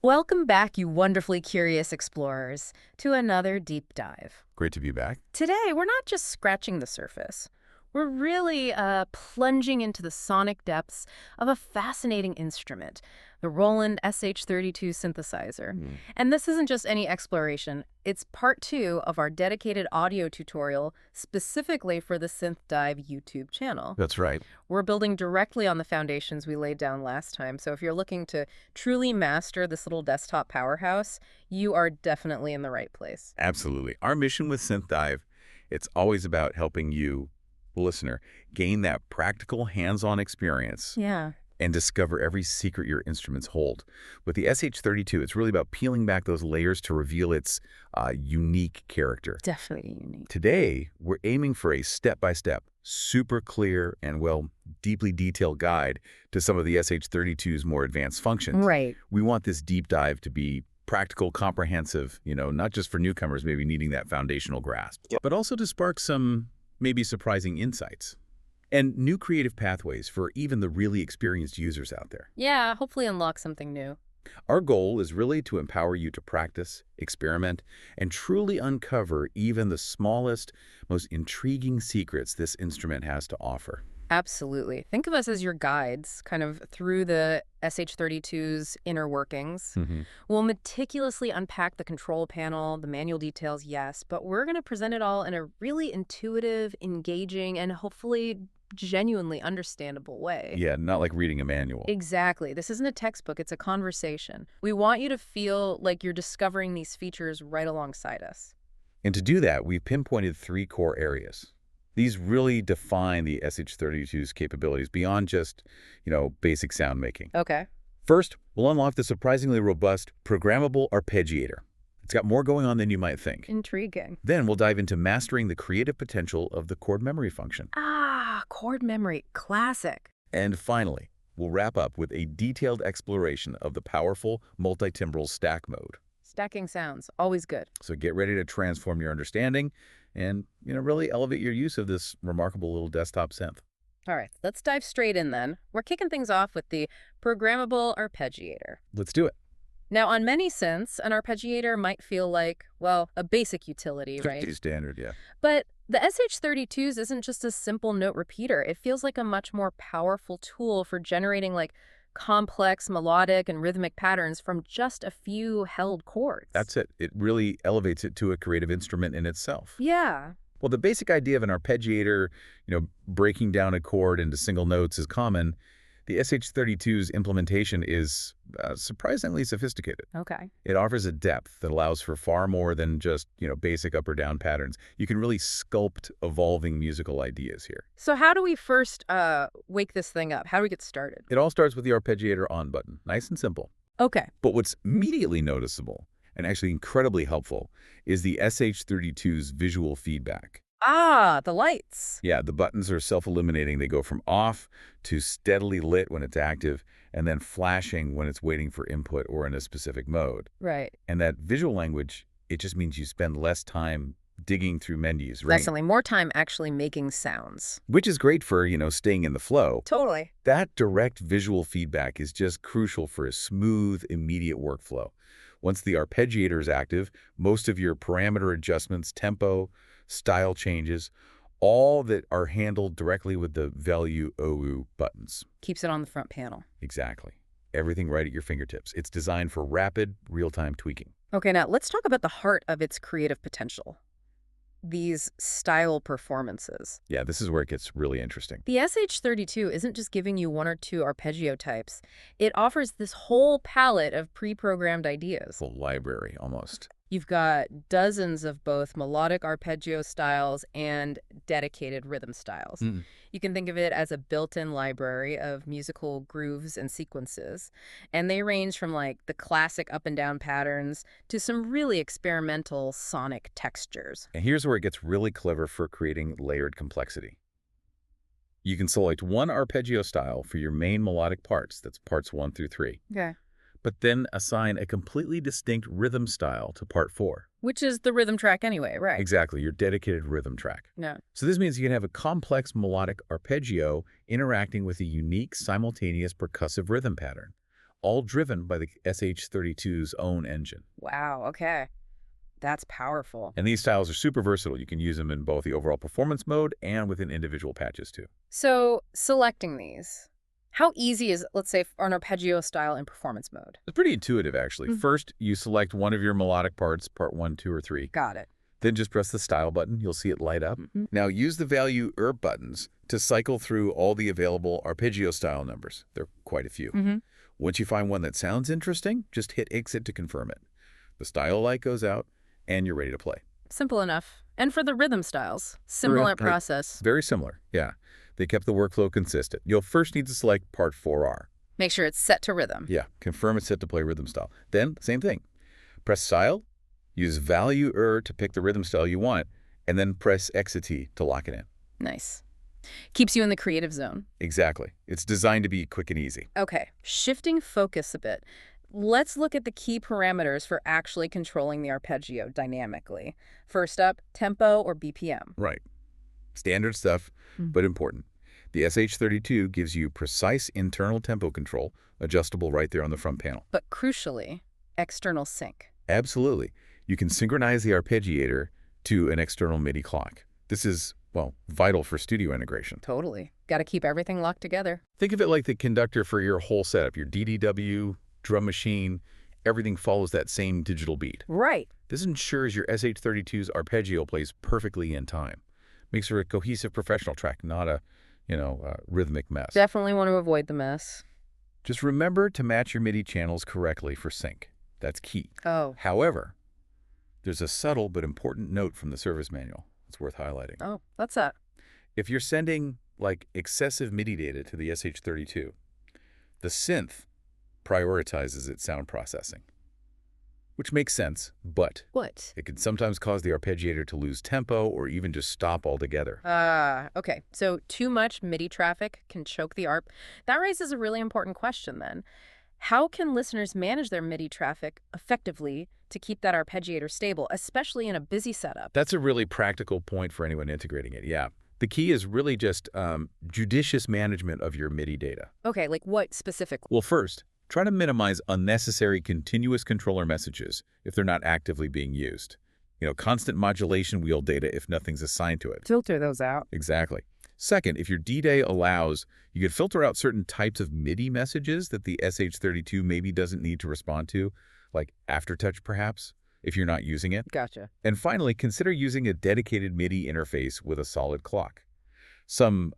Welcome back, you wonderfully curious explorers, to another deep dive. Great to be back. Today, we're not just scratching the surface. We're really plunging into the sonic depths of a fascinating instrument, the Roland SH-32 synthesizer. And this isn't just any exploration. It's part 2 of our dedicated audio tutorial specifically for the Synth Dive YouTube channel. That's right. We're building directly on the foundations we laid down last time, so if you're looking to truly master this little desktop powerhouse, you are definitely in the right place. Absolutely. Our mission with Synth Dive, it's always about helping you, the listener, gain that practical hands-on experience Yeah. and discover every secret your instruments hold. With the SH-32, it's really about peeling back those layers to reveal its unique character. Definitely unique. Today, we're aiming for a step-by-step, super clear and, well, deeply detailed guide to some of the SH-32's more advanced functions. Right. We want this deep dive to be practical, comprehensive, not just for newcomers maybe needing that foundational grasp, but also to spark some maybe surprising insights and new creative pathways for even the really experienced users out there. Yeah, hopefully unlock something new. Our goal is really to empower you to practice, experiment, and truly uncover even the smallest, most intriguing secrets this instrument has to offer. Absolutely. Think of us as your guides, kind of through the SH-32's inner workings. We'll meticulously unpack the control panel, the manual details, yes, but we're going to present it all in a really intuitive, engaging, and hopefully genuinely understandable way. Yeah, not like reading a manual. Exactly. This isn't a textbook, it's a conversation. We want you to feel like you're discovering these features right alongside us. And to do that, we've pinpointed 3 core areas. These really define the SH-32's capabilities beyond just, basic sound making. Okay. First, we'll unlock the surprisingly robust programmable arpeggiator. It's got more going on than you might think. Intriguing. Then we'll dive into mastering the creative potential of the chord memory function. Ah, chord memory. Classic. And finally, we'll wrap up with a detailed exploration of the powerful multitimbral stack mode. Stacking sounds. Always good. So get ready to transform your understanding and, really elevate your use of this remarkable little desktop synth. All right, let's dive straight in then. We're kicking things off with the programmable arpeggiator. Let's do it. Now, on many synths, an arpeggiator might feel like, well, a basic utility, right? Pretty standard, yeah. But the SH-32's isn't just a simple note repeater. It feels like a much more powerful tool for generating complex melodic and rhythmic patterns from just a few held chords. That's it. It really elevates it to a creative instrument in itself. Yeah. Well, the basic idea of an arpeggiator, breaking down a chord into single notes is common. The SH-32's implementation is surprisingly sophisticated. Okay. It offers a depth that allows for far more than just, basic up or down patterns. You can really sculpt evolving musical ideas here. So how do we first wake this thing up? How do we get started? It all starts with the arpeggiator on button. Nice and simple. Okay. But what's immediately noticeable and actually incredibly helpful is the SH-32's visual feedback. Ah, the lights. Yeah, the buttons are self-illuminating. They go from off to steadily lit when it's active and then flashing when it's waiting for input or in a specific mode. Right. And that visual language, it just means you spend less time digging through menus, right? Definitely. More time actually making sounds. Which is great for, staying in the flow. Totally. That direct visual feedback is just crucial for a smooth, immediate workflow. Once the arpeggiator is active, most of your parameter adjustments, tempo, style changes, all that are handled directly with the value OU buttons. Keeps it on the front panel. Exactly. Everything right at your fingertips. It's designed for rapid, real-time tweaking. Okay, now let's talk about the heart of its creative potential. These style performances. Yeah, this is where it gets really interesting. The SH-32 isn't just giving you 1 or 2 arpeggio types. It offers this whole palette of pre-programmed ideas. Full library, almost. You've got dozens of both melodic arpeggio styles and dedicated rhythm styles. You can think of it as a built-in library of musical grooves and sequences. And they range from the classic up and down patterns to some really experimental sonic textures. And here's where it gets really clever for creating layered complexity. You can select one arpeggio style for your main melodic parts. That's parts 1 through 3. Okay. But then assign a completely distinct rhythm style to part 4. Which is the rhythm track anyway, right? Exactly, your dedicated rhythm track. No. So this means you can have a complex melodic arpeggio interacting with a unique simultaneous percussive rhythm pattern, all driven by the SH-32's own engine. Wow, okay. That's powerful. And these styles are super versatile. You can use them in both the overall performance mode and within individual patches too. So, selecting these, how easy is, let's say, an arpeggio style in performance mode? It's pretty intuitive, actually. First, you select one of your melodic parts, part 1, 2, or 3. Got it. Then just press the style button. You'll see it light up. Now use the value buttons to cycle through all the available arpeggio style numbers. There are quite a few. Once you find one that sounds interesting, just hit exit to confirm it. The style light goes out and you're ready to play. Simple enough. And for the rhythm styles, similar process. Very similar, yeah. They kept the workflow consistent. You'll first need to select part 4R. Make sure it's set to rhythm. Yeah, confirm it's set to play rhythm style. Then, same thing. Press style, use value to pick the rhythm style you want, and then press exit to lock it in. Nice. Keeps you in the creative zone. Exactly. It's designed to be quick and easy. Okay, shifting focus a bit. Let's look at the key parameters for actually controlling the arpeggio dynamically. First up, tempo or BPM. Right. Standard stuff, but important. The SH-32 gives you precise internal tempo control, adjustable right there on the front panel. But crucially, external sync. Absolutely. You can synchronize the arpeggiator to an external MIDI clock. This is, well, vital for studio integration. Totally. Got to keep everything locked together. Think of it like the conductor for your whole setup, your DDW, drum machine, everything follows that same digital beat. Right. This ensures your SH-32's arpeggio plays perfectly in time. Makes for a cohesive professional track, not a, rhythmic mess. Definitely want to avoid the mess. Just remember to match your MIDI channels correctly for sync. That's key. Oh. However, there's a subtle but important note from the service manual. It's worth highlighting. Oh, what's that? If you're sending, excessive MIDI data to the SH-32, the Synth prioritizes its sound processing, which makes sense, but What? it can sometimes cause the arpeggiator to lose tempo or even just stop altogether. Okay. So too much MIDI traffic can choke the ARP. That raises a really important question then. How can listeners manage their MIDI traffic effectively to keep that arpeggiator stable, especially in a busy setup? That's a really practical point for anyone integrating it, yeah. The key is really just judicious management of your MIDI data. Okay, like what specifically? Well, first, try to minimize unnecessary continuous controller messages if they're not actively being used. Constant modulation wheel data if nothing's assigned to it. Filter those out. Exactly. Second, if your D-Day allows, you could filter out certain types of MIDI messages that the SH-32 maybe doesn't need to respond to, like aftertouch perhaps, if you're not using it. Gotcha. And finally, consider using a dedicated MIDI interface with a solid clock. Some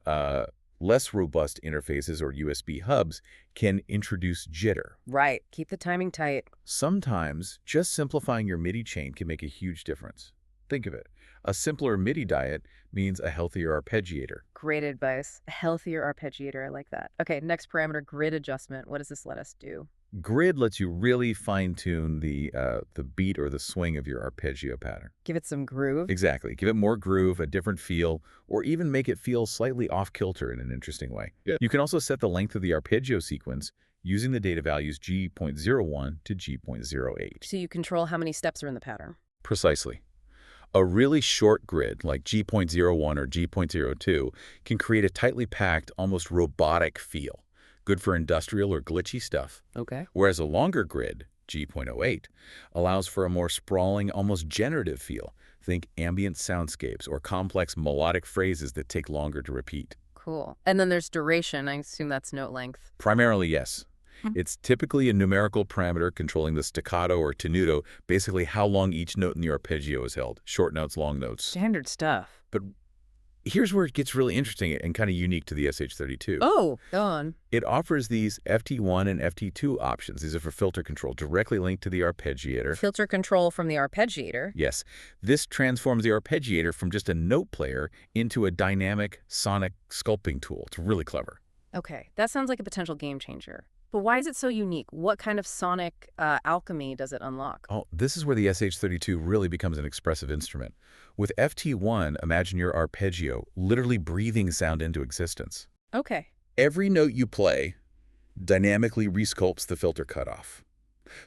less robust interfaces or USB hubs can introduce jitter. Right. Keep the timing tight. Sometimes, just simplifying your MIDI chain can make a huge difference. Think of it. A simpler MIDI diet means a healthier arpeggiator. Great advice. A healthier arpeggiator. I like that. Okay, next parameter, grid adjustment. What does this let us do? Grid lets you really fine-tune the beat or the swing of your arpeggio pattern. Give it some groove? Exactly. Give it more groove, a different feel, or even make it feel slightly off-kilter in an interesting way. Yeah. You can also set the length of the arpeggio sequence using the data values G.01 to G.08. So you control how many steps are in the pattern? Precisely. A really short grid, like G.01 or G.02, can create a tightly packed, almost robotic feel. Good for industrial or glitchy stuff. Okay. Whereas a longer grid, G.08, allows for a more sprawling, almost generative feel. Think ambient soundscapes or complex melodic phrases that take longer to repeat. Cool. And then there's duration. I assume that's note length. Primarily, yes. It's typically a numerical parameter controlling the staccato or tenuto, basically how long each note in the arpeggio is held. Short notes, long notes. Standard stuff. But here's where it gets really interesting and kind of unique to the SH-32. Oh, go on. It offers these FT1 and FT2 options. These are for filter control, directly linked to the arpeggiator. Filter control from the arpeggiator. Yes. This transforms the arpeggiator from just a note player into a dynamic sonic sculpting tool. It's really clever. Okay, that sounds like a potential game changer. But why is it so unique? What kind of sonic alchemy does it unlock? Oh, this is where the SH-32 really becomes an expressive instrument. With FT1, imagine your arpeggio literally breathing sound into existence. Okay. Every note you play dynamically resculpts the filter cutoff.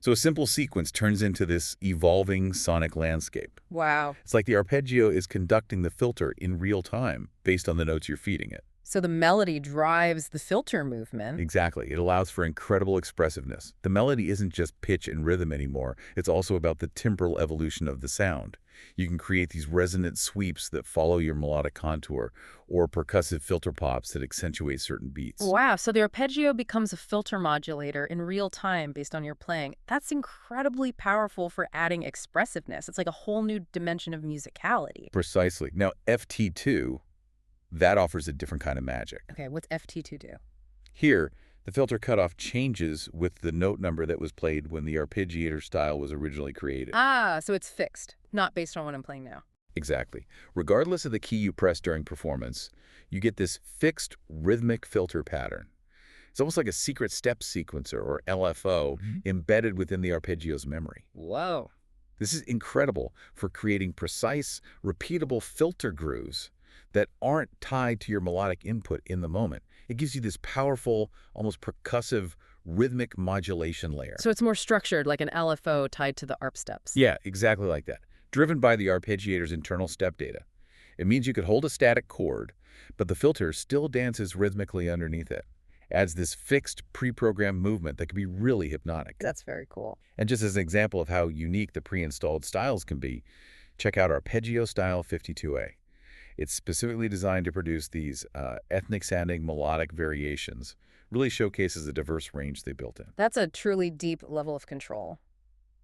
So a simple sequence turns into this evolving sonic landscape. Wow. It's like the arpeggio is conducting the filter in real time based on the notes you're feeding it. So the melody drives the filter movement. Exactly. It allows for incredible expressiveness. The melody isn't just pitch and rhythm anymore. It's also about the timbral evolution of the sound. You can create these resonant sweeps that follow your melodic contour, or percussive filter pops that accentuate certain beats. Wow, so the arpeggio becomes a filter modulator in real time based on your playing. That's incredibly powerful for adding expressiveness. It's like a whole new dimension of musicality. Precisely. Now, FT2, that offers a different kind of magic. Okay, what's FT2 do? Here, the filter cutoff changes with the note number that was played when the arpeggiator style was originally created. Ah, so it's fixed, not based on what I'm playing now. Exactly. Regardless of the key you press during performance, you get this fixed rhythmic filter pattern. It's almost like a secret step sequencer, or LFO, embedded within the arpeggio's memory. Whoa. This is incredible for creating precise, repeatable filter grooves that aren't tied to your melodic input in the moment. It gives you this powerful, almost percussive, rhythmic modulation layer. So it's more structured, like an LFO tied to the arp steps. Yeah, exactly like that. Driven by the arpeggiator's internal step data. It means you could hold a static chord, but the filter still dances rhythmically underneath it. Adds this fixed, pre-programmed movement that can be really hypnotic. That's very cool. And just as an example of how unique the pre-installed styles can be, check out Arpeggio Style 52A. It's specifically designed to produce these ethnic-sounding melodic variations. Really showcases the diverse range they built in. That's a truly deep level of control.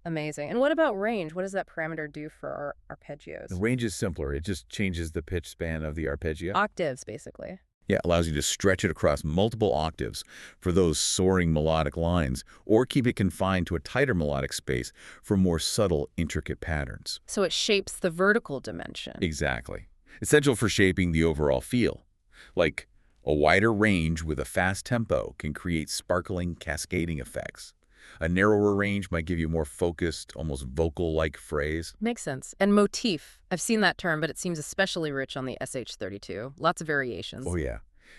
Amazing. And what about range? What does that parameter do for our arpeggios? The range is simpler. It just changes the pitch span of the arpeggio. Octaves, basically. Yeah, it allows you to stretch it across multiple octaves for those soaring melodic lines, or keep it confined to a tighter melodic space for more subtle, intricate patterns. So it shapes the vertical dimension. Exactly. Essential for shaping the overall feel. Like, a wider range with a fast tempo can create sparkling, cascading effects. A narrower range might give you more focused, almost vocal-like phrase. Makes sense. And motif. I've seen that term, but it seems especially rich on the SH-32. Lots of variations. Oh, yeah.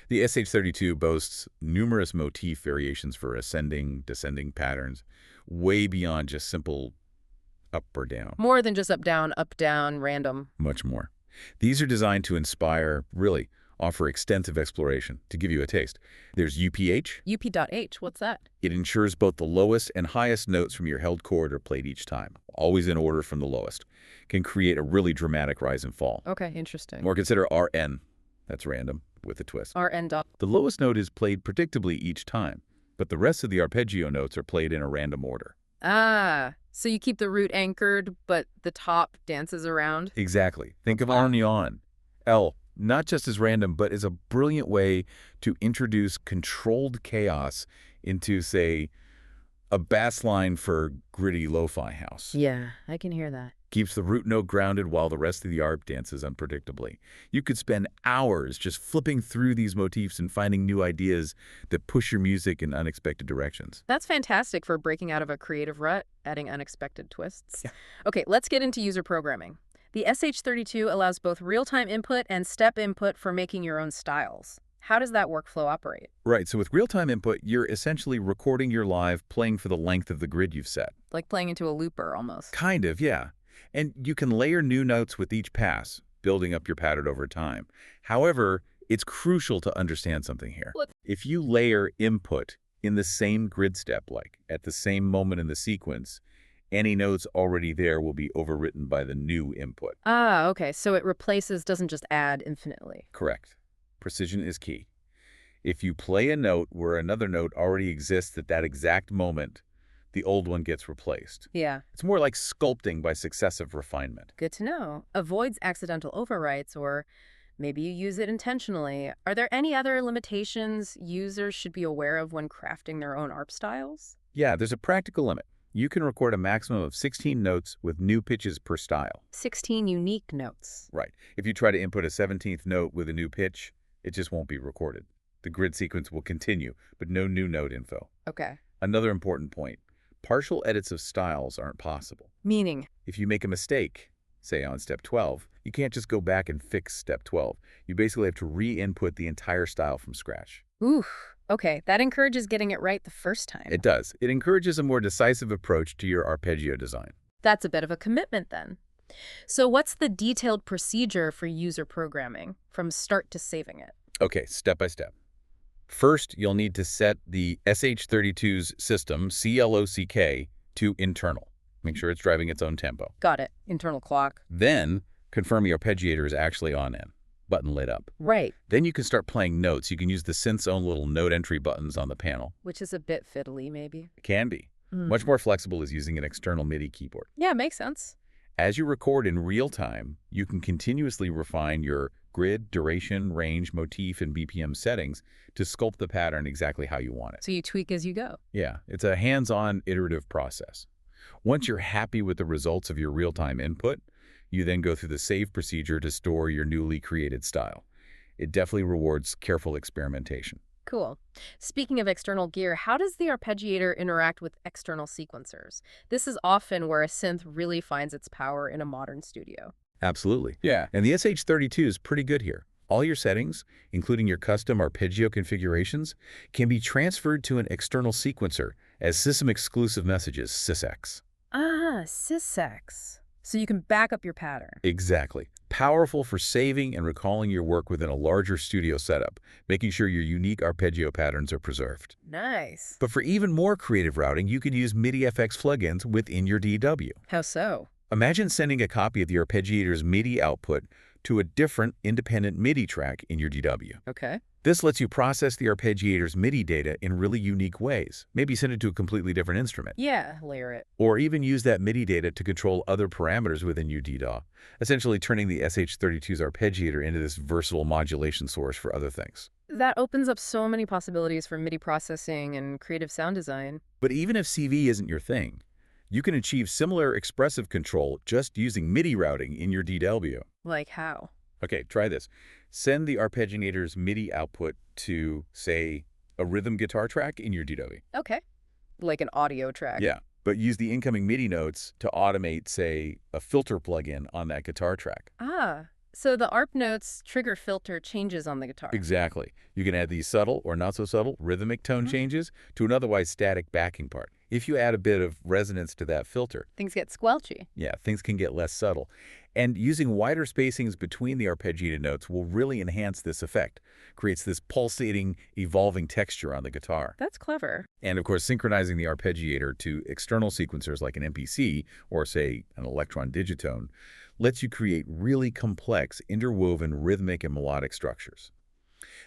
The SH-32 boasts numerous motif variations for ascending, descending patterns, way beyond just simple up or down. More than just up, down, random. Much more. These are designed to inspire, really, offer extensive exploration. To give you a taste, there's UPH. UP.H, what's that? It ensures both the lowest and highest notes from your held chord are played each time, always in order from the lowest. Can create a really dramatic rise and fall. Okay, interesting. Or consider RN. That's random, with a twist. RN dot. The lowest note is played predictably each time, but the rest of the arpeggio notes are played in a random order. Ah, so you keep the root anchored, but the top dances around? Exactly. Think of on. L, not just as random, but as a brilliant way to introduce controlled chaos into, say, a bass line for gritty lo-fi house. Yeah, I can hear that. Keeps the root note grounded while the rest of the arp dances unpredictably. You could spend hours just flipping through these motifs and finding new ideas that push your music in unexpected directions. That's fantastic for breaking out of a creative rut, adding unexpected twists. Yeah. Okay, let's get into user programming. The SH-32 allows both real-time input and step input for making your own styles. How does that workflow operate? Right, so with real-time input, you're essentially recording your live playing for the length of the grid you've set. Like playing into a looper, almost. Kind of, yeah. And you can layer new notes with each pass, building up your pattern over time. However, it's crucial to understand something here. What? If you layer input in the same grid step, like at the same moment in the sequence, any notes already there will be overwritten by the new input. Ah, okay, so it replaces, doesn't just add infinitely. Correct. Precision is key. If you play a note where another note already exists at that exact moment, the old one gets replaced. Yeah. It's more like sculpting by successive refinement. Good to know. Avoids accidental overwrites, or maybe you use it intentionally. Are there any other limitations users should be aware of when crafting their own ARP styles? Yeah, there's a practical limit. You can record a maximum of 16 notes with new pitches per style. 16 unique notes. Right. If you try to input a 17th note with a new pitch, it just won't be recorded. The grid sequence will continue, but no new note info. Okay. Another important point. Partial edits of styles aren't possible. Meaning? If you make a mistake, say on step 12, you can't just go back and fix step 12. You basically have to re-input the entire style from scratch. Oof. Okay, that encourages getting it right the first time. It does. It encourages a more decisive approach to your arpeggio design. That's a bit of a commitment then. So what's the detailed procedure for user programming from start to saving it? Okay, step by step. First, you'll need to set the SH-32's system, CLOCK, to internal. Make sure it's driving its own tempo. Got it. Internal clock. Then, confirm your arpeggiator is actually on in. Button lit up. Right. Then you can start playing notes. You can use the synth's own little note entry buttons on the panel. Which is a bit fiddly, maybe. It can be. Much more flexible is using an external MIDI keyboard. Yeah, makes sense. As you record in real time, you can continuously refine your grid, duration, range, motif, and BPM settings to sculpt the pattern exactly how you want it. So you tweak as you go. Yeah, it's a hands-on, iterative process. Once you're happy with the results of your real-time input, you then go through the save procedure to store your newly created style. It definitely rewards careful experimentation. Cool. Speaking of external gear, how does the arpeggiator interact with external sequencers? This is often where a synth really finds its power in a modern studio. Absolutely. Yeah. And the SH-32 is pretty good here. All your settings, including your custom arpeggio configurations, can be transferred to an external sequencer as system-exclusive messages, SysX. Ah, SysX. So you can back up your pattern. Exactly. Powerful for saving and recalling your work within a larger studio setup, making sure your unique arpeggio patterns are preserved. Nice. But for even more creative routing, you can use MIDI FX plugins within your DW. How so? Imagine sending a copy of the arpeggiator's MIDI output to a different independent MIDI track in your DW. Okay. This lets you process the arpeggiator's MIDI data in really unique ways. Maybe send it to a completely different instrument. Yeah, layer it. Or even use that MIDI data to control other parameters within your DAW, essentially turning the SH-32's arpeggiator into this versatile modulation source for other things. That opens up so many possibilities for MIDI processing and creative sound design. But even if CV isn't your thing, you can achieve similar expressive control just using MIDI routing in your DW. Like how? Okay, try this. Send the arpeggiator's MIDI output to, say, a rhythm guitar track in your DW. Okay. Like an audio track. Yeah, but use the incoming MIDI notes to automate, say, a filter plugin on that guitar track. Ah, so the ARP notes trigger filter changes on the guitar. Exactly. You can add these subtle or not so subtle rhythmic tone changes to an otherwise static backing part. If you add a bit of resonance to that filter, Things get squelchy. yeah, things can get less subtle. And using wider spacings between the arpeggiated notes will really enhance this effect. Creates this pulsating, evolving texture on the guitar. That's clever. And of course, synchronizing the arpeggiator to external sequencers like an MPC or, say, an Electron Digitone lets you create really complex, interwoven rhythmic and melodic structures.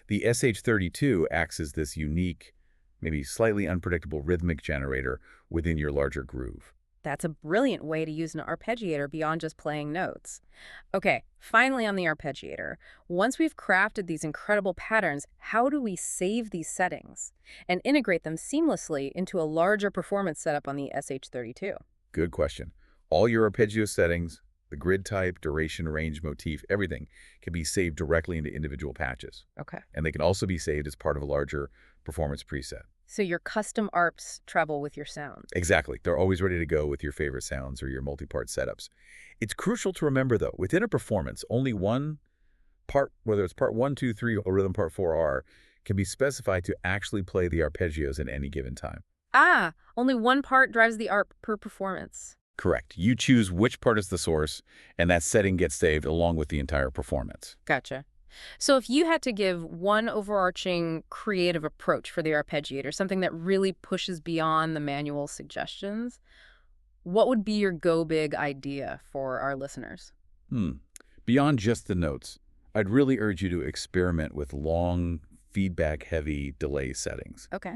The SH-32 acts as this unique, maybe slightly unpredictable rhythmic generator within your larger groove. That's a brilliant way to use an arpeggiator beyond just playing notes. Okay, finally on the arpeggiator. Once we've crafted these incredible patterns, how do we save these settings and integrate them seamlessly into a larger performance setup on the SH-32? Good question. All your arpeggio settings, the grid type, duration, range, motif, everything can be saved directly into individual patches. Okay. And they can also be saved as part of a larger performance preset. So your custom ARPs travel with your sound. Exactly. They're always ready to go with your favorite sounds or your multi-part setups. It's crucial to remember, though, within a performance, only one part, whether it's part 1, 2, 3, or rhythm part 4R, can be specified to actually play the arpeggios at any given time. Ah, only one part drives the ARP per performance. Correct. You choose which part is the source, and that setting gets saved along with the entire performance. Gotcha. So if you had to give one overarching creative approach for the arpeggiator, something that really pushes beyond the manual suggestions, what would be your go-big idea for our listeners? Beyond just the notes, I'd really urge you to experiment with long, feedback-heavy delay settings. Okay.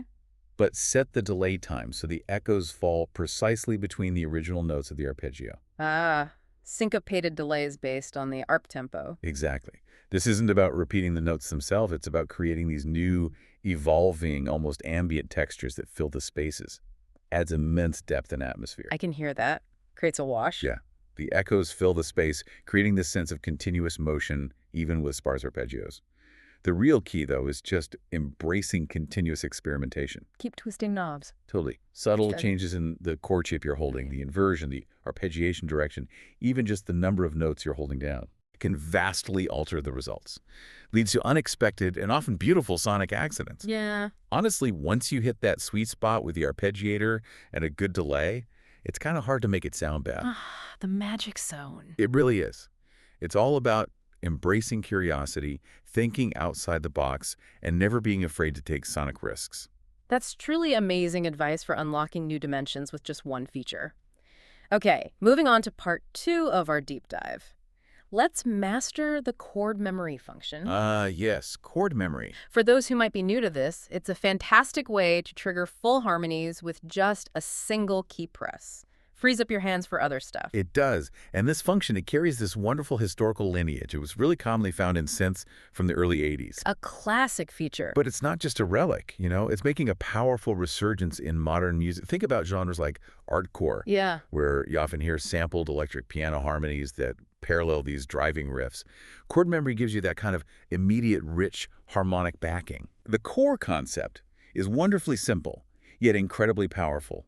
But set the delay time so the echoes fall precisely between the original notes of the arpeggio. Ah, syncopated delays based on the ARP tempo. Exactly. This isn't about repeating the notes themselves. It's about creating these new, evolving, almost ambient textures that fill the spaces. Adds immense depth and atmosphere. I can hear that. Creates a wash. Yeah. The echoes fill the space, creating this sense of continuous motion, even with sparse arpeggios. The real key, though, is just embracing continuous experimentation. Keep twisting knobs. Totally. Subtle Understood. changes in the chord shape you're holding, the inversion, the arpeggiation direction, even just the number of notes you're holding down can vastly alter the results. Leads to unexpected and often beautiful sonic accidents. Yeah. Honestly, once you hit that sweet spot with the arpeggiator and a good delay, it's kind of hard to make it sound bad. The magic zone. It really is. It's all about embracing curiosity, thinking outside the box, and never being afraid to take sonic risks. That's truly amazing advice for unlocking new dimensions with just one feature. Okay, moving on to part 2 of our deep dive. Let's master the chord memory function. Yes, chord memory. For those who might be new to this, it's a fantastic way to trigger full harmonies with just a single key press. Frees up your hands for other stuff. It does. And this function, it carries this wonderful historical lineage. It was really commonly found in synths from the early 80s. A classic feature. But it's not just a relic, It's making a powerful resurgence in modern music. Think about genres like artcore, Yeah. where you often hear sampled electric piano harmonies that parallel these driving riffs. Chord memory gives you that kind of immediate, rich, harmonic backing. The core concept is wonderfully simple, yet incredibly powerful.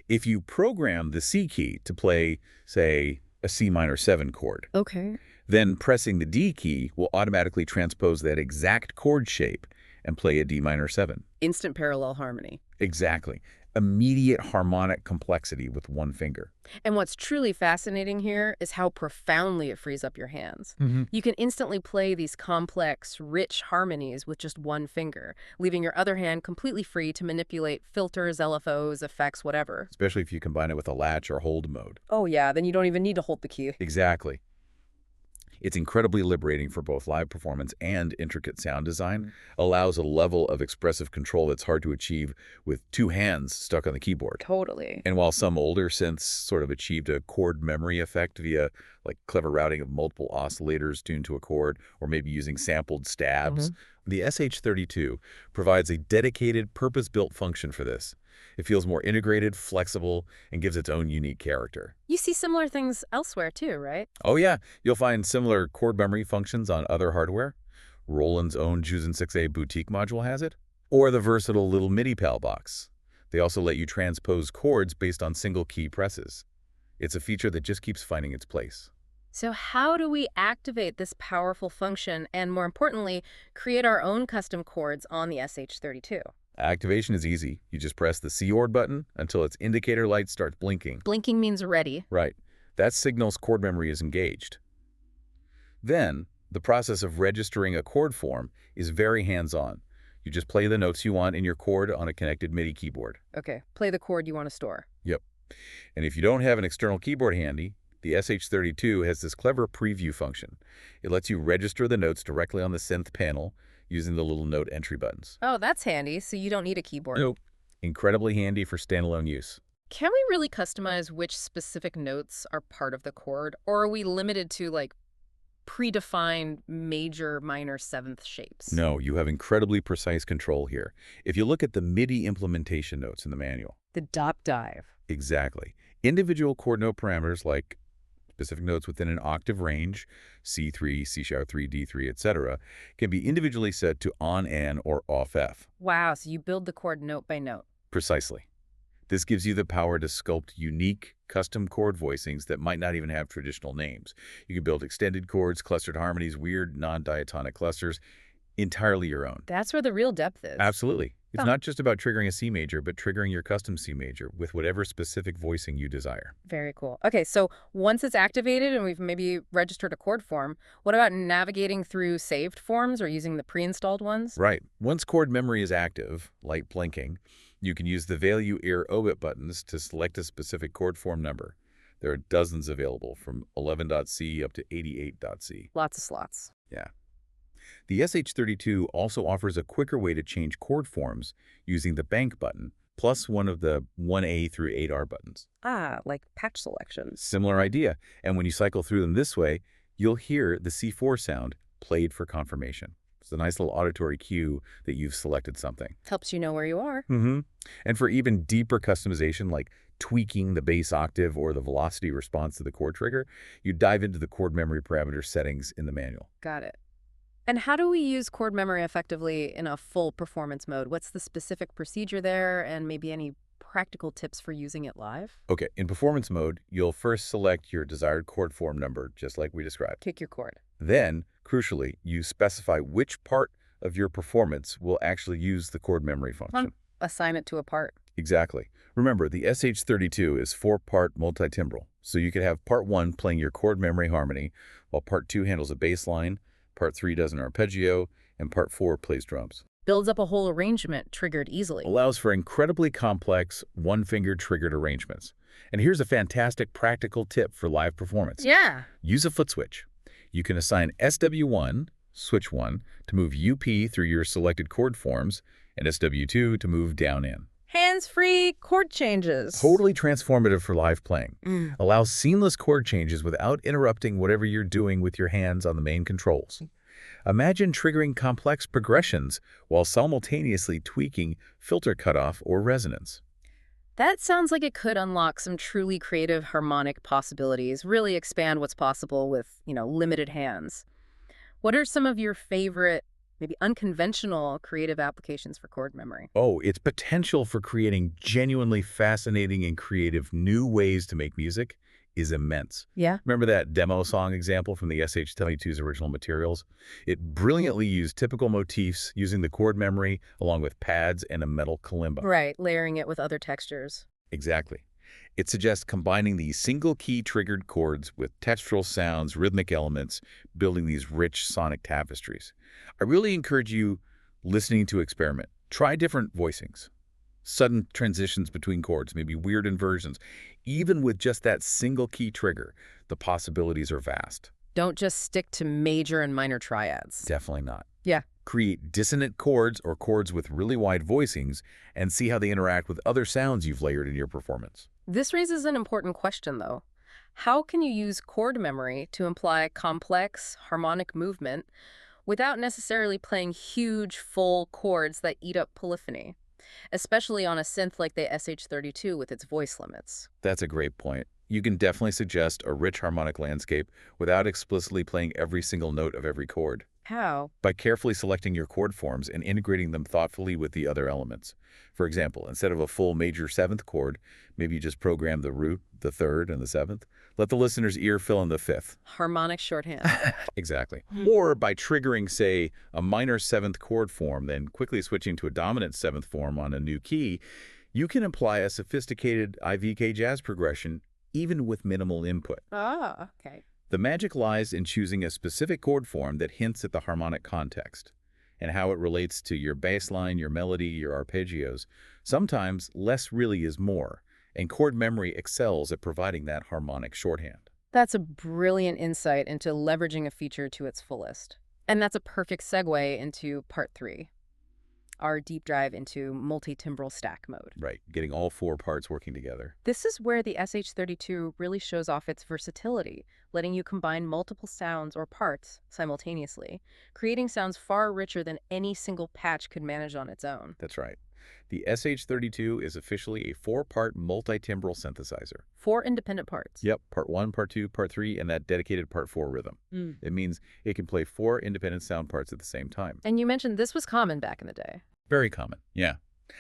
If you program the C key to play, say, a C minor 7 chord, Okay. then pressing the D key will automatically transpose that exact chord shape and play a D minor 7. Instant parallel harmony. Exactly. Immediate harmonic complexity with one finger. And what's truly fascinating here is how profoundly it frees up your hands. You can instantly play these complex, rich harmonies with just one finger, leaving your other hand completely free to manipulate filters, LFOs, effects, whatever. Especially if you combine it with a latch or hold mode. Oh yeah, then you don't even need to hold the key. Exactly. It's incredibly liberating for both live performance and intricate sound design. Allows a level of expressive control that's hard to achieve with two hands stuck on the keyboard. Totally. And while some older synths sort of achieved a chord memory effect via like clever routing of multiple oscillators tuned to a chord, or maybe using sampled stabs, the SH-32 provides a dedicated, purpose-built function for this. It feels more integrated, flexible, and gives its own unique character. You see similar things elsewhere too, right? Oh yeah, you'll find similar chord memory functions on other hardware. Roland's own Jusen 6A boutique module has it. Or the versatile little MIDI PAL box. They also let you transpose chords based on single key presses. It's a feature that just keeps finding its place. So how do we activate this powerful function and, more importantly, create our own custom chords on the SH-32? Activation is easy. You just press the C chord button until its indicator light starts blinking. Blinking means ready. Right. That signals chord memory is engaged. Then, the process of registering a chord form is very hands-on. You just play the notes you want in your chord on a connected MIDI keyboard. Okay, play the chord you want to store. Yep. And if you don't have an external keyboard handy, the SH-32 has this clever preview function. It lets you register the notes directly on the synth panel using the little note entry buttons. Oh, that's handy, so you don't need a keyboard. Nope. Incredibly handy for standalone use. Can we really customize which specific notes are part of the chord, or are we limited to, like, predefined major, minor, seventh shapes? No, you have incredibly precise control here. If you look at the MIDI implementation notes in the manual. The dot dive. Exactly. Individual chord note parameters like specific notes within an octave range, C3, C#3, D3, etc., can be individually set to on N or off F. Wow, so you build the chord note by note. Precisely. This gives you the power to sculpt unique, custom chord voicings that might not even have traditional names. You can build extended chords, clustered harmonies, weird non-diatonic clusters, entirely your own. That's where the real depth is. Absolutely. It's Huh. not just about triggering a C major, but triggering your custom C major with whatever specific voicing you desire. Very cool. Okay, so once it's activated and we've maybe registered a chord form, what about navigating through saved forms or using the pre-installed ones? Right. Once chord memory is active, light blinking, you can use the value ear obit buttons to select a specific chord form number. There are dozens available from 11.C up to 88.C. Lots of slots. Yeah. The SH-32 also offers a quicker way to change chord forms using the bank button, plus one of the 1A through 8R buttons. Ah, like patch selections. Similar idea. And when you cycle through them this way, you'll hear the C4 sound played for confirmation. It's a nice little auditory cue that you've selected something. Helps you know where you are. And for even deeper customization, like tweaking the bass octave or the velocity response to the chord trigger, you dive into the chord memory parameter settings in the manual. Got it. And how do we use chord memory effectively in a full performance mode? What's the specific procedure there, and maybe any practical tips for using it live? Okay, in performance mode, you'll first select your desired chord form number, just like we described. Pick your chord. Then, crucially, you specify which part of your performance will actually use the chord memory function. Assign it to a part. Exactly. Remember, the SH-32 is 4-part multitimbral, so you could have part 1 playing your chord memory harmony, while part 2 handles a bass line, part 3 does an arpeggio, and part 4 plays drums. Builds up a whole arrangement triggered easily. Allows for incredibly complex, one-finger triggered arrangements. And here's a fantastic practical tip for live performance. Yeah. Use a foot switch. You can assign SW1, switch 1, to move UP through your selected chord forms, and SW2 to move down in. Hands-free chord changes. Totally transformative for live playing. Allows seamless chord changes without interrupting whatever you're doing with your hands on the main controls. Imagine triggering complex progressions while simultaneously tweaking filter cutoff or resonance. That sounds like it could unlock some truly creative harmonic possibilities, really expand what's possible with, limited hands. What are some of your favorite, maybe unconventional creative applications for chord memory? Oh, its potential for creating genuinely fascinating and creative new ways to make music is immense. Yeah. Remember that demo song example from the SH-32's original materials? It brilliantly used typical motifs using the chord memory along with pads and a metal kalimba. Right, layering it with other textures. Exactly. It suggests combining these single-key triggered chords with textural sounds, rhythmic elements, building these rich sonic tapestries. I really encourage you listening to experiment. Try different voicings, sudden transitions between chords, maybe weird inversions. Even with just that single key trigger, the possibilities are vast. Don't just stick to major and minor triads. Definitely not. Yeah. Create dissonant chords or chords with really wide voicings and see how they interact with other sounds you've layered in your performance. This raises an important question, though. How can you use chord memory to imply complex, harmonic movement without necessarily playing huge, full chords that eat up polyphony, especially on a synth like the SH-32 with its voice limits? That's a great point. You can definitely suggest a rich harmonic landscape without explicitly playing every single note of every chord. How? By carefully selecting your chord forms and integrating them thoughtfully with the other elements. For example, instead of a full major seventh chord, maybe you just program the root, the third, and the seventh. Let the listener's ear fill in the fifth. Harmonic shorthand. Exactly. Or by triggering, say, a minor seventh chord form, then quickly switching to a dominant seventh form on a new key, you can apply a sophisticated IVK jazz progression even with minimal input. Ah, okay. The magic lies in choosing a specific chord form that hints at the harmonic context and how it relates to your bass line, your melody, your arpeggios. Sometimes less really is more, and chord memory excels at providing that harmonic shorthand. That's a brilliant insight into leveraging a feature to its fullest. And that's a perfect segue into part 3, our deep dive into multi-timbral stack mode. Right, getting all 4 parts working together. This is where the SH-32 really shows off its versatility, letting you combine multiple sounds or parts simultaneously, creating sounds far richer than any single patch could manage on its own. That's right. The SH-32 is officially a 4-part multi-timbral synthesizer. 4 independent parts. Yep, part 1, part 2, part 3, and that dedicated part 4 rhythm. It means it can play 4 independent sound parts at the same time. And you mentioned this was common back in the day. Very common, yeah.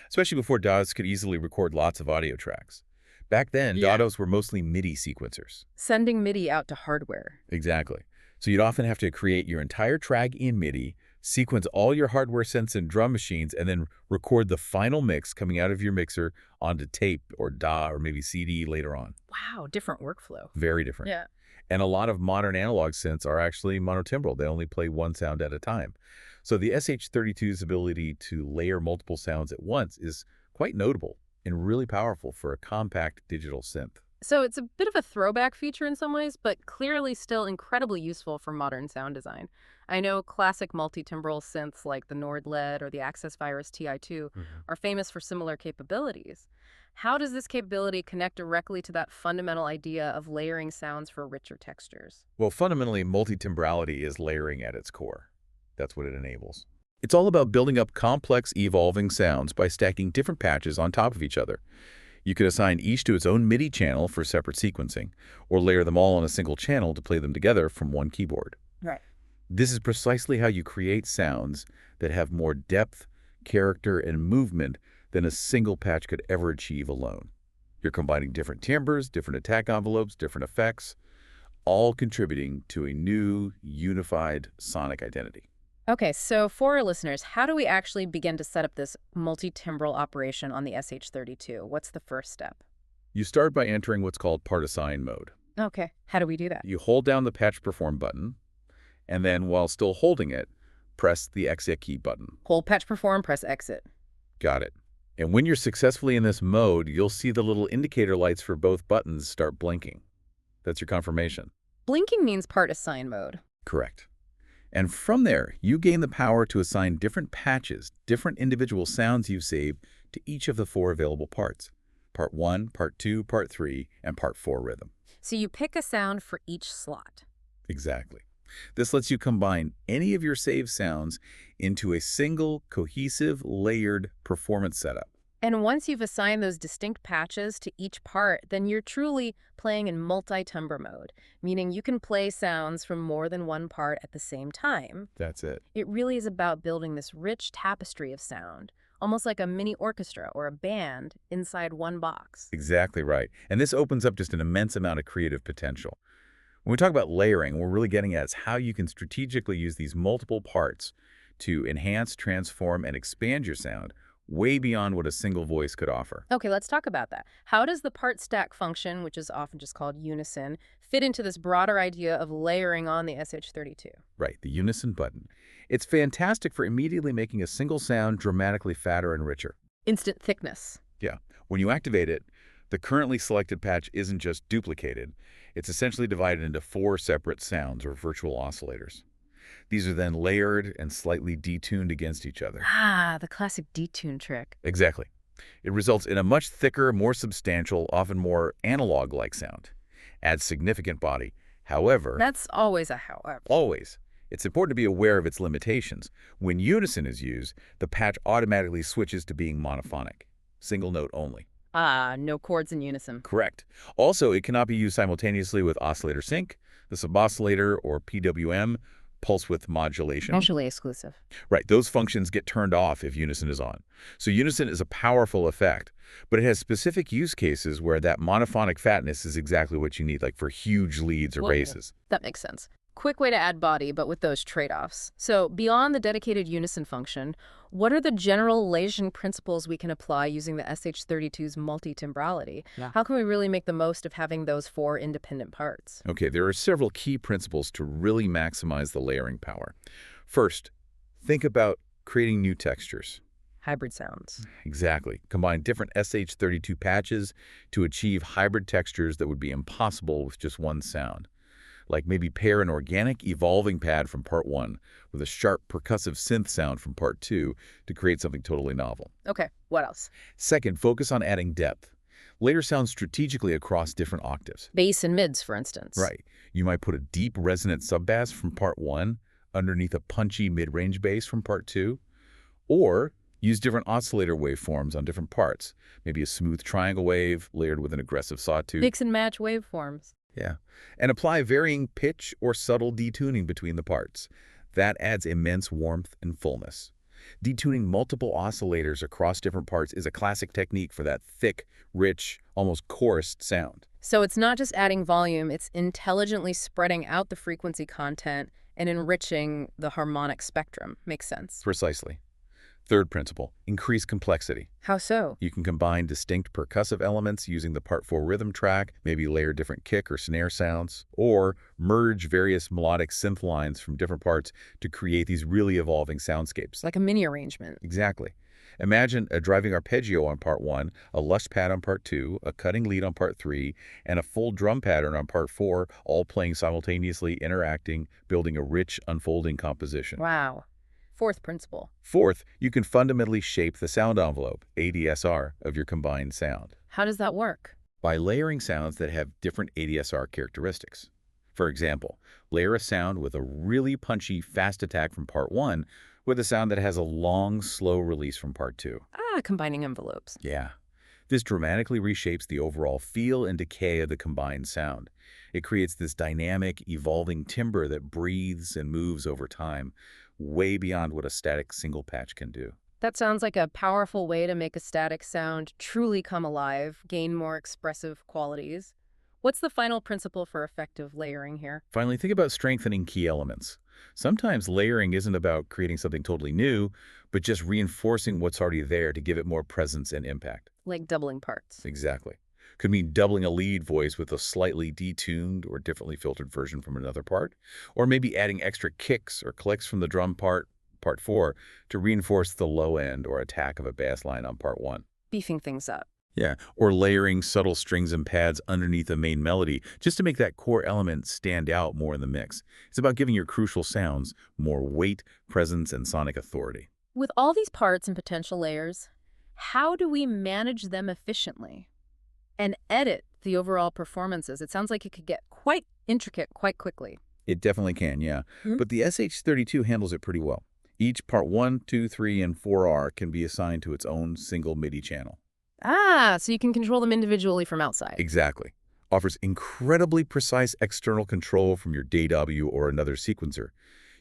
Especially before DAWs could easily record lots of audio tracks. Back then, DAWs were mostly MIDI sequencers. Sending MIDI out to hardware. Exactly. So you'd often have to create your entire track in MIDI, sequence all your hardware synths and drum machines, and then record the final mix coming out of your mixer onto tape or DAW or maybe CD later on. Wow, different workflow. Very different. Yeah. And a lot of modern analog synths are actually monotimbral. They only play one sound at a time. So the SH-32's ability to layer multiple sounds at once is quite notable and really powerful for a compact digital synth. So it's a bit of a throwback feature in some ways, but clearly still incredibly useful for modern sound design. I know classic multi-timbral synths like the Nord LED or the Access Virus TI-2 are famous for similar capabilities. How does this capability connect directly to that fundamental idea of layering sounds for richer textures? Well, fundamentally, multitimbrality is layering at its core. That's what it enables. It's all about building up complex, evolving sounds by stacking different patches on top of each other. You could assign each to its own MIDI channel for separate sequencing, or layer them all on a single channel to play them together from one keyboard. Right. This is precisely how you create sounds that have more depth, character, and movement than a single patch could ever achieve alone. You're combining different timbres, different attack envelopes, different effects, all contributing to a new, unified sonic identity. Okay, so for our listeners, how do we actually begin to set up this multitimbral operation on the SH-32? What's the first step? You start by entering what's called part assign mode. Okay, how do we do that? You hold down the patch perform button, and then while still holding it, press the exit key button. Hold patch perform, press exit. Got it. And when you're successfully in this mode, you'll see the little indicator lights for both buttons start blinking. That's your confirmation. Blinking means part assign mode. Correct. And from there, you gain the power to assign different patches, different individual sounds you've saved to each of the 4 available parts. Part 1, Part 2, Part 3, and Part 4 rhythm. So you pick a sound for each slot. Exactly. This lets you combine any of your saved sounds into a single, cohesive, layered performance setup. And once you've assigned those distinct patches to each part, then you're truly playing in multi-timbre mode, meaning you can play sounds from more than one part at the same time. That's it. It really is about building this rich tapestry of sound, almost like a mini orchestra or a band inside one box. Exactly right. And this opens up just an immense amount of creative potential. When we talk about layering, what we're really getting at is how you can strategically use these multiple parts to enhance, transform, and expand your sound way beyond what a single voice could offer. Okay, let's talk about that. How does the part stack function, which is often just called unison, fit into this broader idea of layering on the SH-32? Right, the unison button. It's fantastic for immediately making a single sound dramatically fatter and richer. Instant thickness. Yeah, when you activate it, the currently selected patch isn't just duplicated. It's essentially divided into 4 separate sounds or virtual oscillators. These are then layered and slightly detuned against each other. Ah, the classic detune trick. Exactly. It results in a much thicker, more substantial, often more analog-like sound. Adds significant body. However, That's always a however. always, it's important to be aware of its limitations. When unison is used, the patch automatically switches to being monophonic, single note only. Ah, no chords in unison. Correct. Also, it cannot be used simultaneously with oscillator sync, the suboscillator, or PWM, pulse width modulation. Mutually exclusive. Right, those functions get turned off if unison is on. So unison is a powerful effect, but it has specific use cases where that monophonic fatness is exactly what you need, like for huge leads or Well, basses. That makes sense. Quick way to add body, but with those trade-offs. So beyond the dedicated unison function, what are the general layering principles we can apply using the SH-32's multitimbrality? Yeah. How can we really make the most of having those 4 independent parts? Okay, there are several key principles to really maximize the layering power. First, think about creating new textures. Hybrid sounds. Exactly. Combine different SH-32 patches to achieve hybrid textures that would be impossible with just one sound. Like maybe pair an organic evolving pad from part 1 with a sharp percussive synth sound from part 2 to create something totally novel. Okay, what else? Second, focus on adding depth. Layer sounds strategically across different octaves. Bass and mids, for instance. Right. You might put a deep resonant subbass from part 1 underneath a punchy mid-range bass from part 2, or use different oscillator waveforms on different parts. Maybe a smooth triangle wave layered with an aggressive sawtooth. Mix and match waveforms. Yeah. And apply varying pitch or subtle detuning between the parts. That adds immense warmth and fullness. Detuning multiple oscillators across different parts is a classic technique for that thick, rich, almost chorused sound. So it's not just adding volume, it's intelligently spreading out the frequency content and enriching the harmonic spectrum. Makes sense. Precisely. Third principle, increase complexity. How so? You can combine distinct percussive elements using the part 4 rhythm track, maybe layer different kick or snare sounds, or merge various melodic synth lines from different parts to create these really evolving soundscapes. It's like a mini arrangement. Exactly. Imagine a driving arpeggio on part 1, a lush pad on part 2, a cutting lead on part 3, and a full drum pattern on part 4, all playing simultaneously, interacting, building a rich, unfolding composition. Wow. Fourth principle. Fourth, you can fundamentally shape the sound envelope, ADSR, of your combined sound How does that work? by layering sounds that have different ADSR characteristics. For example, layer a sound with a really punchy, fast attack from part 1 with a sound that has a long, slow release from part 2. Ah, combining envelopes. Yeah. This dramatically reshapes the overall feel and decay of the combined sound. It creates this dynamic, evolving timbre that breathes and moves over time, way beyond what a static single patch can do. That sounds like a powerful way to make a static sound truly come alive, gain more expressive qualities. What's the final principle for effective layering here? Finally, think about strengthening key elements. Sometimes layering isn't about creating something totally new, but just reinforcing what's already there to give it more presence and impact. Like doubling parts. Exactly. Could mean doubling a lead voice with a slightly detuned or differently filtered version from another part, or maybe adding extra kicks or clicks from the drum part 4, to reinforce the low end or attack of a bass line on part 1. Beefing things up. Yeah, or layering subtle strings and pads underneath the main melody just to make that core element stand out more in the mix. It's about giving your crucial sounds more weight, presence, and sonic authority. With all these parts and potential layers, how do we manage them efficiently and edit the overall performances? It sounds like it could get quite intricate quite quickly. It definitely can, yeah. But the SH-32 handles it pretty well. Each part 1, 2, 3, and 4R can be assigned to its own single MIDI channel. Ah, so you can control them individually from outside. Exactly. Offers incredibly precise external control from your DAW or another sequencer.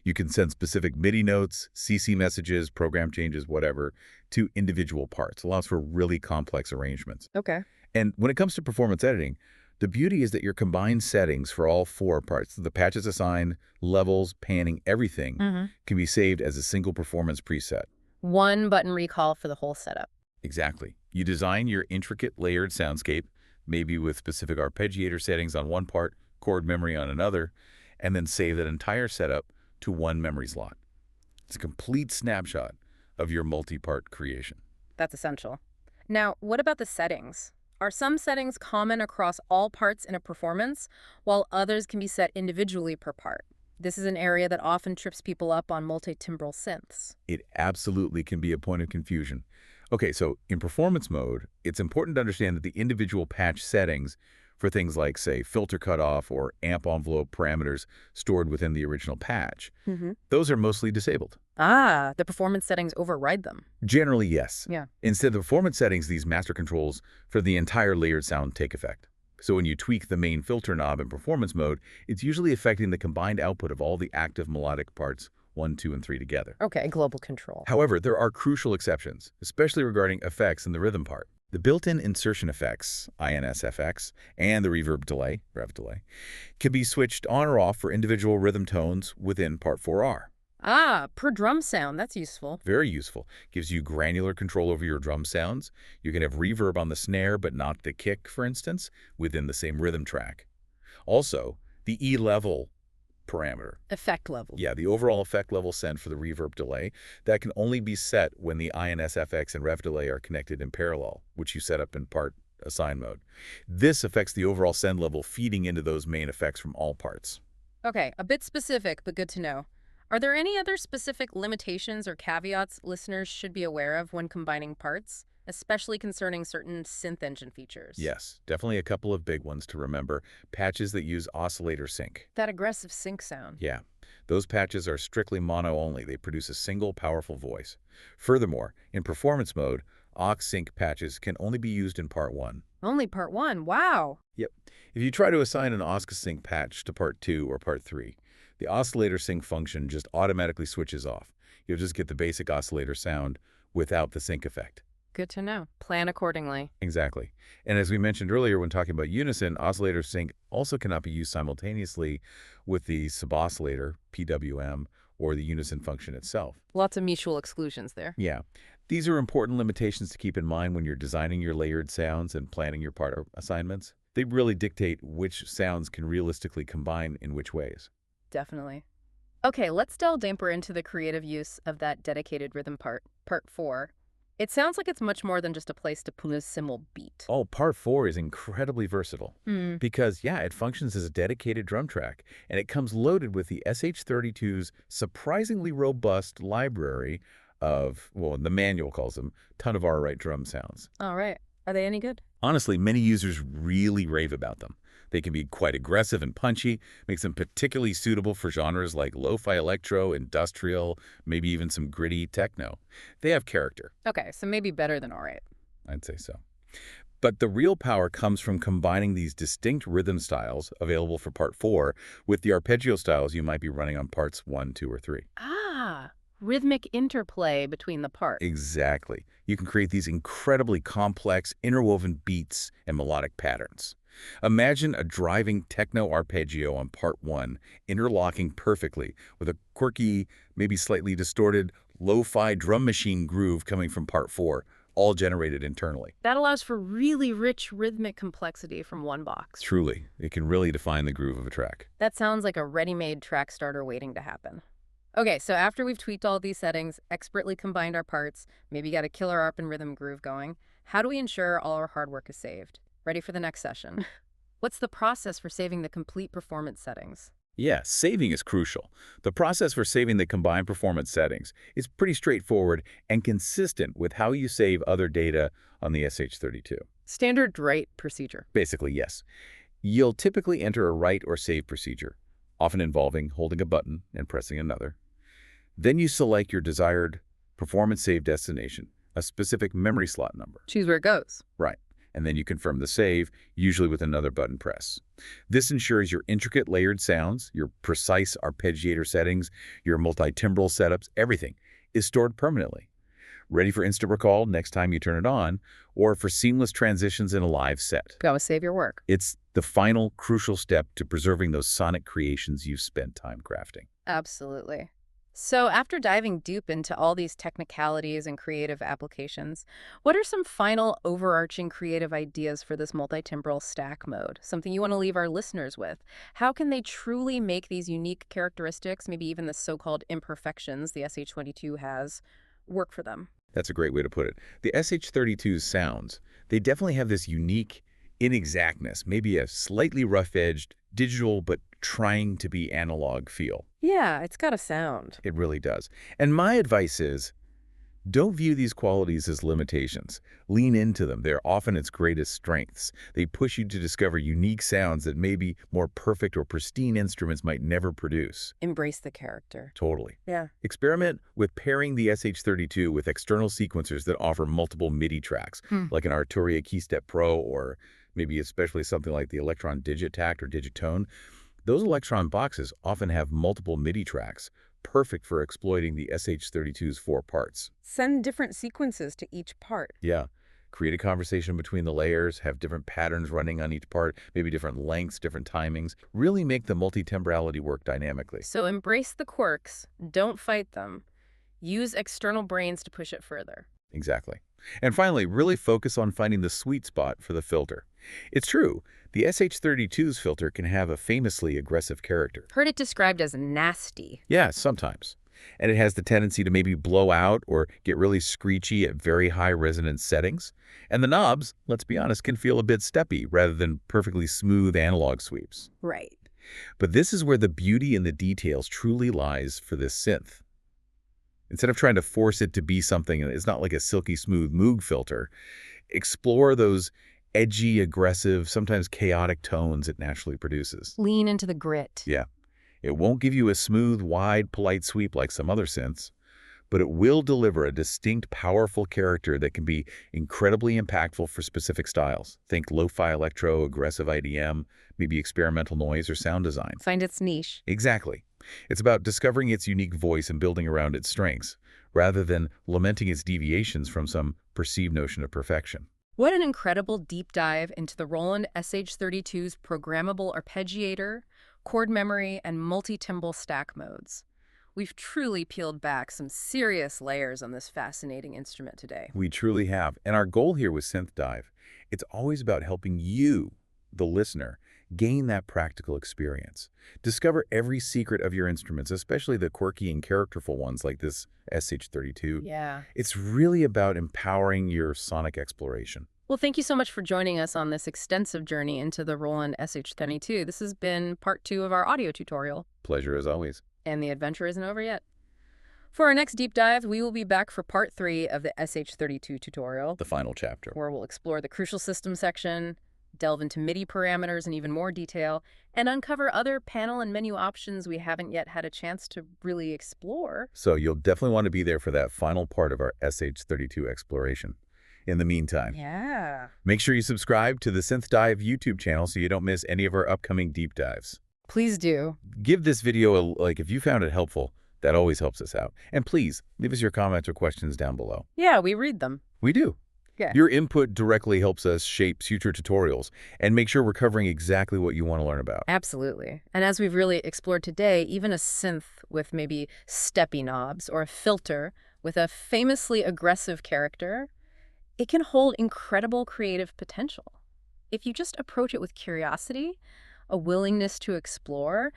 You can send specific MIDI notes, CC messages, program changes, whatever, to individual parts. Allows for really complex arrangements. Okay. And when it comes to performance editing, the beauty is that your combined settings for all 4 parts, the patches assigned, levels, panning, everything, can be saved as a single performance preset. One button recall for the whole setup. Exactly. You design your intricate layered soundscape, maybe with specific arpeggiator settings on one part, chord memory on another, and then save that entire setup to one memory slot. It's a complete snapshot of your multi-part creation. That's essential. Now, what about the settings? Are some settings common across all parts in a performance, while others can be set individually per part? This is an area that often trips people up on multitimbral synths. It absolutely can be a point of confusion. Okay, so in performance mode, it's important to understand that the individual patch settings for things like, say, filter cutoff or amp envelope parameters stored within the original patch, those are mostly disabled. Ah, the performance settings override them. Generally, yes. Yeah. Instead of the performance settings, these master controls for the entire layered sound take effect. So when you tweak the main filter knob in performance mode, it's usually affecting the combined output of all the active melodic parts 1, 2, and 3 together. Okay, global control. However, there are crucial exceptions, especially regarding effects in the rhythm part. The built-in insertion effects, INSFX, and the reverb delay, rev delay, can be switched on or off for individual rhythm tones within part 4R. Ah, per drum sound. That's useful. Very useful. Gives you granular control over your drum sounds. You can have reverb on the snare, but not the kick, for instance, within the same rhythm track. Also, the E level parameter. Effect level. Yeah, the overall effect level send for the reverb delay, that can only be set when the INSFX and rev delay are connected in parallel, which you set up in part assign mode. This affects the overall send level, feeding into those main effects from all parts. Okay, a bit specific, but good to know. Are there any other specific limitations or caveats listeners should be aware of when combining parts, especially concerning certain synth engine features? Yes, definitely a couple of big ones to remember. Patches that use oscillator sync. That aggressive sync sound. Yeah, those patches are strictly mono only. They produce a single powerful voice. Furthermore, in performance mode, aux sync patches can only be used in part 1. Only part 1? Wow. Yep. If you try to assign an aux sync patch to part 2 or part 3, the oscillator sync function just automatically switches off. You'll just get the basic oscillator sound without the sync effect. Good to know. Plan accordingly. Exactly. And as we mentioned earlier when talking about unison, oscillator sync also cannot be used simultaneously with the suboscillator, PWM, or the unison function itself. Lots of mutual exclusions there. Yeah. These are important limitations to keep in mind when you're designing your layered sounds and planning your part assignments. They really dictate which sounds can realistically combine in which ways. Definitely. Okay, let's delve deeper into the creative use of that dedicated rhythm part, part 4. It sounds like it's much more than just a place to put a cymbal beat. Oh, part 4 is incredibly versatile because, yeah, it functions as a dedicated drum track, and it comes loaded with the SH-32's surprisingly robust library of, well, the manual calls them, ton of R-right drum sounds. All right. Are they any good? Honestly, many users really rave about them. They can be quite aggressive and punchy, makes them particularly suitable for genres like lo-fi electro, industrial, maybe even some gritty techno. They have character. Okay, so maybe better than all right. I'd say so. But the real power comes from combining these distinct rhythm styles available for part 4 with the arpeggio styles you might be running on parts 1, 2, or 3. Ah, rhythmic interplay between the parts. Exactly. You can create these incredibly complex, interwoven beats and melodic patterns. Imagine a driving techno arpeggio on part 1, interlocking perfectly with a quirky, maybe slightly distorted, lo-fi drum machine groove coming from part 4, all generated internally. That allows for really rich rhythmic complexity from one box. Truly, it can really define the groove of a track. That sounds like a ready-made track starter waiting to happen. Okay, so after we've tweaked all these settings, expertly combined our parts, maybe got a killer arp and rhythm groove going, how do we ensure all our hard work is saved? Ready for the next session. What's the process for saving the complete performance settings? Yeah, saving is crucial. The process for saving the combined performance settings is pretty straightforward and consistent with how you save other data on the SH-32. Standard write procedure. Basically, yes. You'll typically enter a write or save procedure, often involving holding a button and pressing another. Then you select your desired performance save destination, a specific memory slot number. Choose where it goes. Right. And then you confirm the save, usually with another button press. This ensures your intricate layered sounds, your precise arpeggiator settings, your multitimbral setups, everything is stored permanently, ready for instant recall next time you turn it on, or for seamless transitions in a live set. Go save your work. It's the final crucial step to preserving those sonic creations you've spent time crafting. Absolutely. So after diving deep into all these technicalities and creative applications, what are some final overarching creative ideas for this multitimbral stack mode? Something you want to leave our listeners with? How can they truly make these unique characteristics, maybe even the so-called imperfections the SH-22 has, work for them? That's a great way to put it. The SH-32's sounds, they definitely have this unique inexactness, maybe a slightly rough-edged, digital but trying to be analog feel. Yeah, it's got a sound. It really does. And my advice is, don't view these qualities as limitations. Lean into them. They're often its greatest strengths. They push you to discover unique sounds that maybe more perfect or pristine instruments might never produce. Embrace the character. Totally. Yeah. Experiment with pairing the SH-32 with external sequencers that offer multiple MIDI tracks, like an Arturia Keystep Pro, or maybe especially something like the Electron Digitact or Digitone. Those Electron boxes often have multiple MIDI tracks, perfect for exploiting the SH-32's 4 parts. Send different sequences to each part. Yeah. Create a conversation between the layers, have different patterns running on each part, maybe different lengths, different timings. Really make the multitembrality work dynamically. So embrace the quirks, don't fight them. Use external brains to push it further. Exactly. And finally, really focus on finding the sweet spot for the filter. It's true, the SH-32's filter can have a famously aggressive character. Heard it described as nasty. Yeah, sometimes. And it has the tendency to maybe blow out or get really screechy at very high resonance settings. And the knobs, let's be honest, can feel a bit steppy rather than perfectly smooth analog sweeps. Right. But this is where the beauty in the details truly lies for this synth. Instead of trying to force it to be something, it's not like a silky smooth Moog filter. Explore those edgy, aggressive, sometimes chaotic tones it naturally produces. Lean into the grit. Yeah. It won't give you a smooth, wide, polite sweep like some other synths, but it will deliver a distinct, powerful character that can be incredibly impactful for specific styles. Think lo-fi electro, aggressive IDM, maybe experimental noise or sound design. Find its niche. Exactly. It's about discovering its unique voice and building around its strengths, rather than lamenting its deviations from some perceived notion of perfection. What an incredible deep dive into the Roland SH-32's programmable arpeggiator, chord memory, and multi-timbral stack modes. We've truly peeled back some serious layers on this fascinating instrument today. We truly have. And our goal here with Synth Dive, it's always about helping you, the listener, gain that practical experience. Discover every secret of your instruments, especially the quirky and characterful ones like this SH-32. Yeah. It's really about empowering your sonic exploration. Well, thank you so much for joining us on this extensive journey into the Roland SH-32. This has been part 2 of our audio tutorial. Pleasure as always. And the adventure isn't over yet. For our next deep dive, we will be back for part 3 of the SH-32 tutorial, The final chapter. where we'll explore the crucial system section, delve into MIDI parameters in even more detail, and uncover other panel and menu options we haven't yet had a chance to really explore. So you'll definitely want to be there for that final part of our SH-32 exploration. In the meantime, make sure you subscribe to the Synth Dive YouTube channel so you don't miss any of our upcoming deep dives. Please do. Give this video a like if you found it helpful. That always helps us out. And please, leave us your comments or questions down below. Yeah, we read them. We do. Yeah. Your input directly helps us shape future tutorials and make sure we're covering exactly what you want to learn about. Absolutely. And as we've really explored today, even a synth with maybe steppy knobs or a filter with a famously aggressive character, it can hold incredible creative potential. If you just approach it with curiosity, a willingness to explore,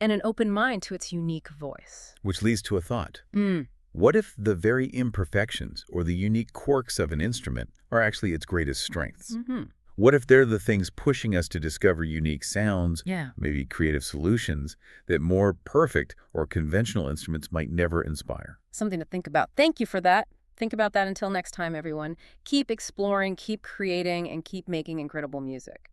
and an open mind to its unique voice. Which leads to a thought. Mm. What if the very imperfections or the unique quirks of an instrument are actually its greatest strengths? Mm-hmm. What if they're the things pushing us to discover unique sounds, Yeah. maybe creative solutions, that more perfect or conventional instruments might never inspire? Something to think about. Thank you for that. Think about that until next time, everyone. Keep exploring, keep creating, and keep making incredible music.